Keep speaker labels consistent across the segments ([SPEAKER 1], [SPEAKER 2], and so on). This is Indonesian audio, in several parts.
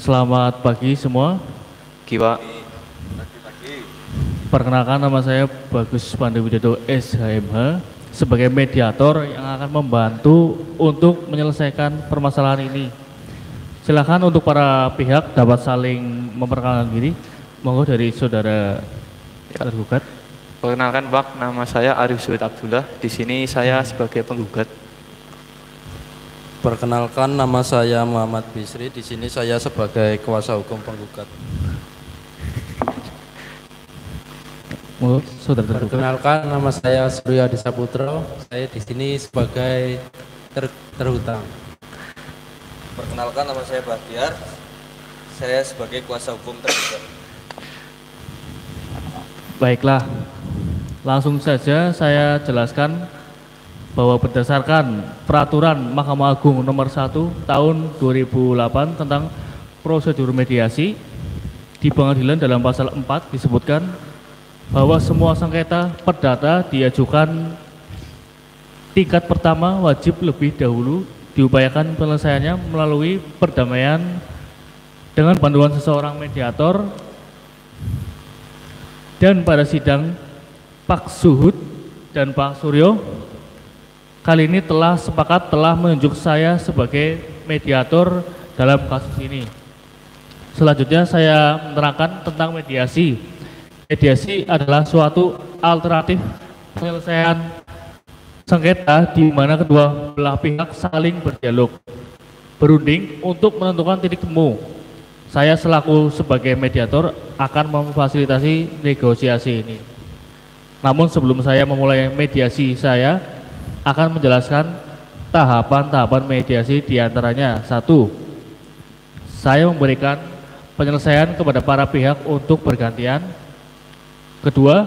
[SPEAKER 1] Selamat pagi semua.
[SPEAKER 2] Kiwa.
[SPEAKER 1] Perkenalkan, nama saya Bagus Pandewidodo SHMH sebagai mediator yang akan membantu untuk menyelesaikan permasalahan ini. Silakan untuk para pihak dapat saling memperkenalkan diri. Monggo dari saudara tergugat.
[SPEAKER 2] Perkenalkan Pak, nama saya Arif Suwid Abdullah. Di sini saya sebagai penggugat.
[SPEAKER 3] Perkenalkan, nama saya Muhammad Bisri. Di sini saya sebagai kuasa hukum penggugat.
[SPEAKER 1] Saudara tergugat.
[SPEAKER 4] Perkenalkan, nama saya Surya Disaputro. Saya di sini sebagai terhutang.
[SPEAKER 3] Perkenalkan, nama saya Bahtiar. Saya sebagai kuasa hukum tergugat.
[SPEAKER 1] Baiklah, langsung saja saya jelaskan bahwa berdasarkan peraturan Mahkamah Agung nomor 1 tahun 2008 tentang prosedur mediasi di pengadilan dalam pasal 4 disebutkan bahwa semua sengketa perdata diajukan tingkat pertama wajib lebih dahulu diupayakan penyelesaiannya melalui perdamaian dengan bantuan seseorang mediator, dan pada sidang Pak Suhud dan Pak Suryo kali ini telah menunjuk saya sebagai mediator dalam kasus ini. Selanjutnya saya menerangkan tentang mediasi. Mediasi adalah suatu alternatif penyelesaian sengketa di mana kedua belah pihak saling berdialog, berunding untuk menentukan titik temu. Saya selaku sebagai mediator akan memfasilitasi negosiasi ini. Namun sebelum saya memulai mediasi, saya akan menjelaskan tahapan-tahapan mediasi, diantaranya: 1. Saya memberikan penyelesaian kepada para pihak untuk bergantian. Kedua,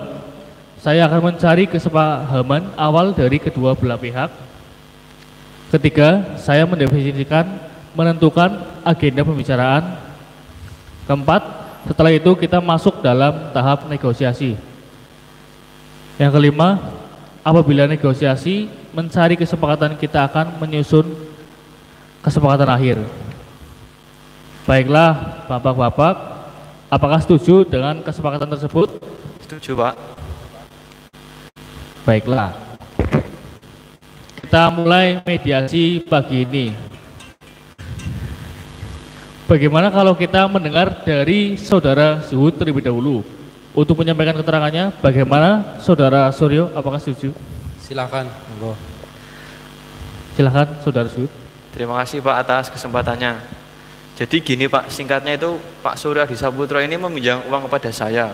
[SPEAKER 1] saya akan mencari kesepahaman awal dari kedua belah pihak. Ketiga, saya mendefinisikan, menentukan agenda pembicaraan. Keempat, setelah itu kita masuk dalam tahap negosiasi. Yang kelima, apabila negosiasi mencari kesepakatan, kita akan menyusun kesepakatan akhir. Baiklah, Bapak-bapak, apakah setuju dengan kesepakatan tersebut?
[SPEAKER 2] Setuju Pak.
[SPEAKER 1] Baiklah, kita mulai mediasi pagi ini. Bagaimana kalau kita mendengar dari saudara Suhud terlebih dahulu untuk menyampaikan keterangannya? Bagaimana saudara Suryo, apakah setuju?
[SPEAKER 4] Silakan, monggo.
[SPEAKER 1] Silakan saudara Suhud.
[SPEAKER 2] Terima kasih Pak atas kesempatannya. Jadi gini Pak, singkatnya itu Pak Surya Disaputro ini meminjam uang kepada saya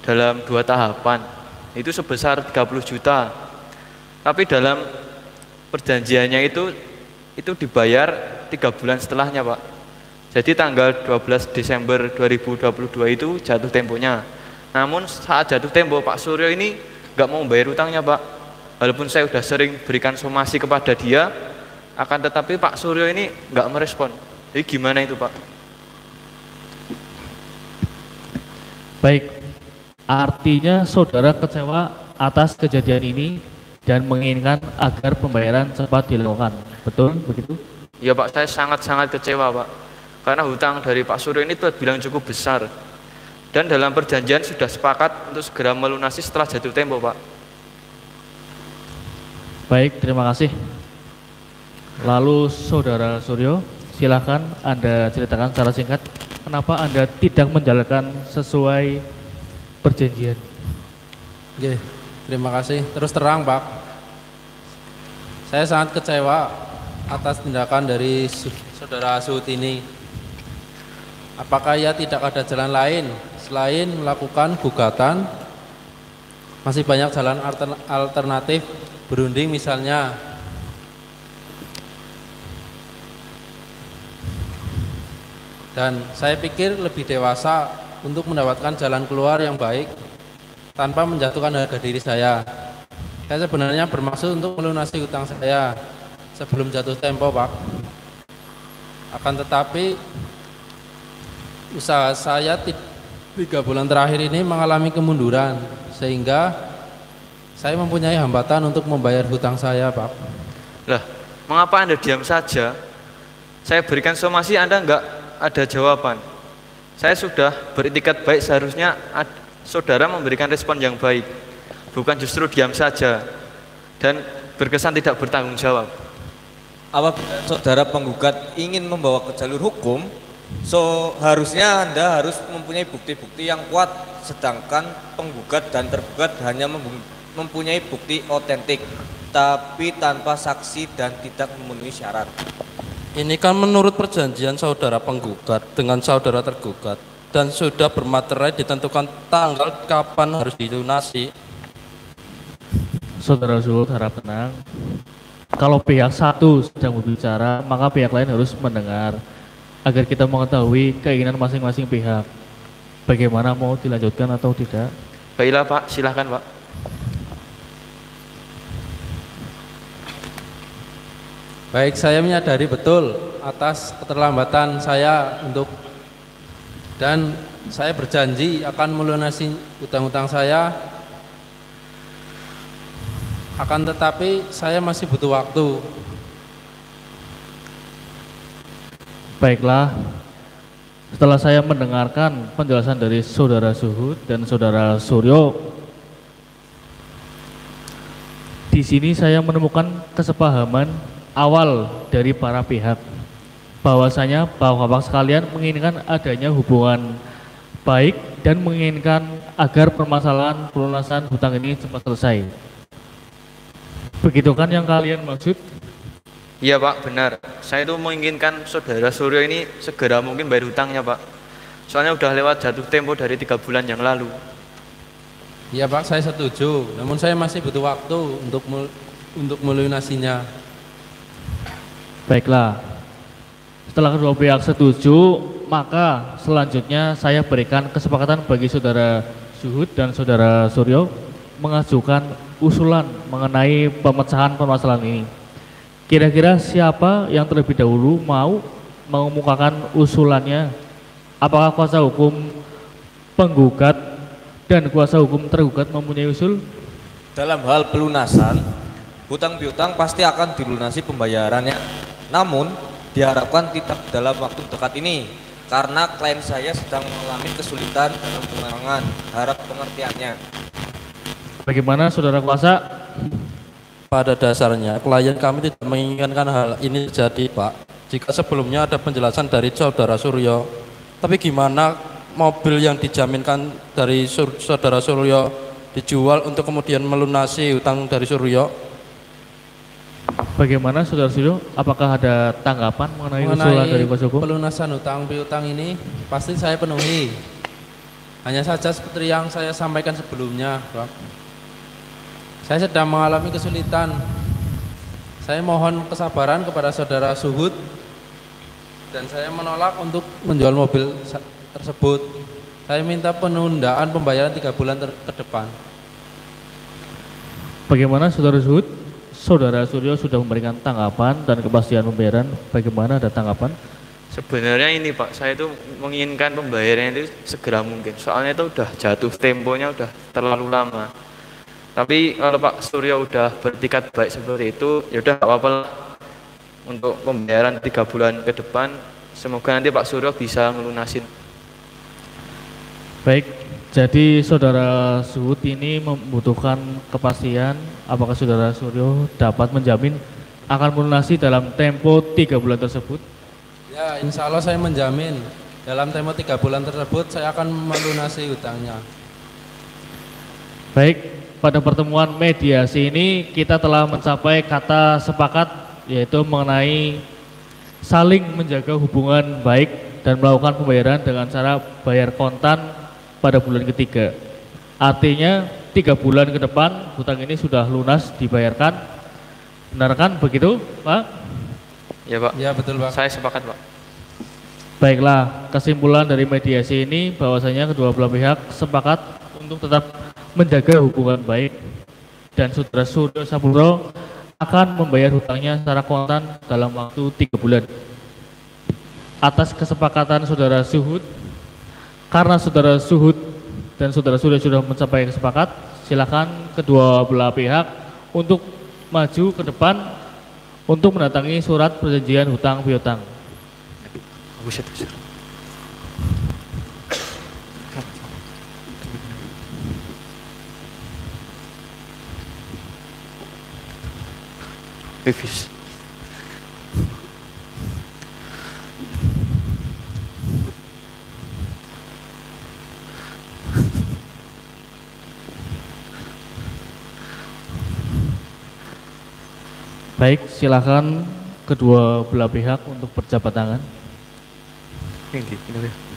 [SPEAKER 2] dalam 2 tahapan. Itu sebesar 30 juta. Tapi dalam perjanjiannya itu dibayar 3 bulan setelahnya Pak. Jadi tanggal 12 Desember 2022 itu jatuh temponya. Namun saat jatuh tempo Pak Suryo ini nggak mau membayar utangnya Pak. Walaupun saya sudah sering berikan somasi kepada dia, akan tetapi Pak Suryo ini nggak merespon. Jadi gimana itu Pak?
[SPEAKER 1] Baik, artinya saudara kecewa atas kejadian ini dan menginginkan agar pembayaran cepat dilakukan. Betul begitu?
[SPEAKER 2] Ya Pak, saya sangat-sangat kecewa Pak. Karena hutang dari Pak Suryo ini terbilang cukup besar. Dan dalam perjanjian sudah sepakat untuk segera melunasi setelah jatuh tempo Pak.
[SPEAKER 1] Baik, terima kasih. Lalu saudara Suryo, silakan Anda ceritakan secara singkat kenapa Anda tidak menjalankan sesuai perjanjian.
[SPEAKER 4] Oke, terima kasih. Terus terang Pak, saya sangat kecewa atas tindakan dari saudara Suhud ini. Apakah ia tidak ada jalan lain selain melakukan gugatan? Masih banyak jalan alternatif, berunding misalnya. Dan saya pikir lebih dewasa untuk mendapatkan jalan keluar yang baik tanpa menjatuhkan harga diri saya. Saya sebenarnya bermaksud untuk melunasi hutang saya sebelum jatuh tempo Pak. Akan tetapi usaha saya 3 bulan terakhir ini mengalami kemunduran, sehingga saya mempunyai hambatan untuk membayar hutang saya Pak.
[SPEAKER 2] Lah, mengapa Anda diam saja? Saya berikan somasi, Anda ada jawaban. Saya sudah beritikat baik, seharusnya saudara memberikan respon yang baik, bukan justru diam saja dan berkesan tidak bertanggung jawab.
[SPEAKER 3] Apabila saudara penggugat ingin membawa ke jalur hukum, harusnya Anda harus mempunyai bukti-bukti yang kuat, sedangkan penggugat dan tergugat hanya mempunyai bukti otentik, tapi tanpa saksi dan tidak memenuhi syarat.
[SPEAKER 4] Ini kan menurut perjanjian saudara penggugat dengan saudara tergugat dan sudah bermaterai ditentukan tanggal kapan harus dilunasi.
[SPEAKER 1] Saudara Zuhud harap tenang. Kalau pihak satu sedang berbicara, maka pihak lain harus mendengar agar kita mengetahui keinginan masing-masing pihak. Bagaimana mau dilanjutkan atau tidak?
[SPEAKER 2] Baiklah Pak, silahkan Pak.
[SPEAKER 4] Baik, saya menyadari betul atas keterlambatan saya dan saya berjanji akan melunasi utang-utang saya. Akan tetapi saya masih butuh waktu.
[SPEAKER 1] Baiklah, setelah saya mendengarkan penjelasan dari saudara Zuhud dan saudara Suryo, di sini saya menemukan kesepahaman awal dari para pihak bahwasanya bapak-bapak sekalian menginginkan adanya hubungan baik dan menginginkan agar permasalahan pelunasan hutang ini cepat selesai. Begitu kan yang kalian maksud?
[SPEAKER 2] Iya Pak, benar. Saya itu menginginkan saudara Suryo ini segera mungkin bayar hutangnya Pak. Soalnya udah lewat jatuh tempo dari 3 bulan yang lalu.
[SPEAKER 4] Iya Pak, saya setuju. Namun saya masih butuh waktu untuk melunasinya.
[SPEAKER 1] Baiklah, setelah kedua pihak setuju, maka selanjutnya saya berikan kesepakatan bagi saudara Zuhud dan saudara Suryo mengajukan usulan mengenai pemecahan permasalahan ini. Kira-kira siapa yang terlebih dahulu mau mengemukakan usulannya? Apakah kuasa hukum penggugat dan kuasa hukum tergugat mempunyai usul?
[SPEAKER 3] Dalam hal pelunasan, hutang piutang pasti akan dilunasi pembayarannya. Namun, diharapkan tidak dalam waktu dekat ini, karena klien saya sedang mengalami kesulitan dalam pengurangan. Harap pengertiannya.
[SPEAKER 1] Bagaimana saudara kuasa?
[SPEAKER 4] Pada dasarnya, klien kami tidak menginginkan hal ini terjadi, Pak. Jika sebelumnya ada penjelasan dari saudara Suryo, tapi gimana mobil yang dijaminkan dari saudara Suryo dijual untuk kemudian melunasi hutang dari Suryo?
[SPEAKER 1] Bagaimana saudara Suryo? Apakah ada tanggapan mengenai usulan dari kuasa hukum?
[SPEAKER 4] Pelunasan hutang piutang ini pasti saya penuhi. Hanya saja seperti yang saya sampaikan sebelumnya, Pak. Saya sedang mengalami kesulitan. Saya mohon kesabaran kepada saudara Zuhud dan saya menolak untuk menjual mobil tersebut. Saya minta penundaan pembayaran 3 bulan ke depan.
[SPEAKER 1] Bagaimana saudara Zuhud? Saudara Suryo sudah memberikan tanggapan dan kepastian pembayaran. Bagaimana, ada tanggapan?
[SPEAKER 2] Sebenarnya ini Pak, saya itu menginginkan pembayaran itu segera mungkin. Soalnya itu udah jatuh temponya udah terlalu lama. Tapi kalau Pak Suryo udah bertikat baik seperti itu, ya udah gak apa-apa lah. Untuk pembayaran 3 bulan ke depan, semoga nanti Pak Suryo bisa melunasin.
[SPEAKER 1] Baik, jadi saudara Zuhud ini membutuhkan kepastian apakah saudara Suryo dapat menjamin akan melunasi dalam tempo 3 bulan tersebut?
[SPEAKER 4] Ya, insya Allah saya menjamin dalam tempo 3 bulan tersebut saya akan melunasi hutangnya.
[SPEAKER 1] Baik, pada pertemuan mediasi ini kita telah mencapai kata sepakat, yaitu mengenai saling menjaga hubungan baik dan melakukan pembayaran dengan cara bayar kontan pada bulan ketiga. Artinya 3 bulan ke depan hutang ini sudah lunas dibayarkan. Benar kan begitu, Pak?
[SPEAKER 2] Ya Pak.
[SPEAKER 4] Ya betul Pak.
[SPEAKER 2] Saya sepakat Pak.
[SPEAKER 1] Baiklah, kesimpulan dari mediasi ini bahwasanya kedua belah pihak sepakat untuk tetap menjaga hubungan baik dan saudara Suryo Saputro akan membayar hutangnya secara kontan dalam waktu 3 bulan. Atas kesepakatan saudara Zuhud, karena saudara Zuhud dan saudara Suryo sudah mencapai kesepakatan, silakan kedua belah pihak untuk maju ke depan untuk mendatangi surat perjanjian hutang piutang.
[SPEAKER 2] Buset. Pipis.
[SPEAKER 1] Baik, silakan kedua belah pihak untuk berjabat tangan.
[SPEAKER 2] Ini.